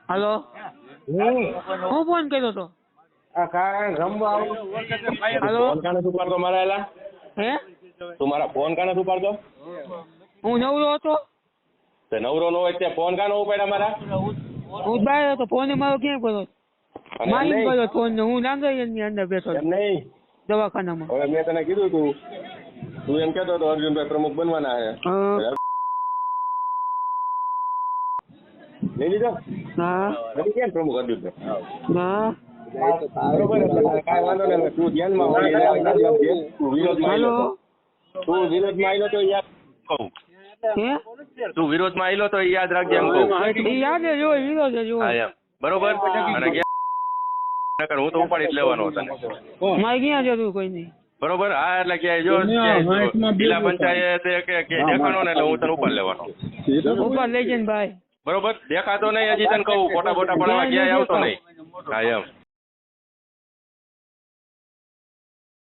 હાલો, હું ફોન કર્યો તો. આ કારણ રમવા આવું. હાલો, ફોન કાને તું પાડતો મારા એલા? હે તું મારા ફોન કાને તું પાડતો? હું નવરો હતો. તે નવરો નો હોય તે ફોન કાનો ઉપાડ્યા મારા? હું બહાર હતો. ફોન મારો ક્યાં કર્યો? અને મારી એમ નહીં. કર્યો ફોન ને હું નાંગરિયાની અંદર બેઠો એમ નહીં. દવાખાનામાં. હવે મેં તને કીધું તું એમ કહેતો હતો અર્જુનભાઈ પ્રમુખ બનવાના છે. લઈ લીધો? હા નથી કેમ પ્રમુખ અર્જુનભાઈ? હા. બરોબર, એટલે કાંઈ વાંધો નહીં. તું ધ્યાનમાં હોય એટલે યાદ રાખજે. તું વિરોધમાં હાલો, આવેલો તો યાદ કહું. હે તું વિરોધમાં આવેલો તો યાદ રાખજે એમ કહું. એ યાદ જ હોય, વિરોધ જ હા હોય. એમ બરોબર. અને નકર હું તો ઉપાડી જ લેવાનો તને. મારે ક્યાં જરૂર કોઈ નહીં. બરોબર. હા એટલે કે જો જિલ્લા પંચાયત કે દેખાણો ને એટલે હું તને ઉપાડ લેવાનો. ઉપર લઈ જઈને ભાઈ. બરોબર. દેખાતો નહીં હજી તને કહું. ફોટા બોટા પડાવવા ક્યાંય આવતો નહીં. હા એમ.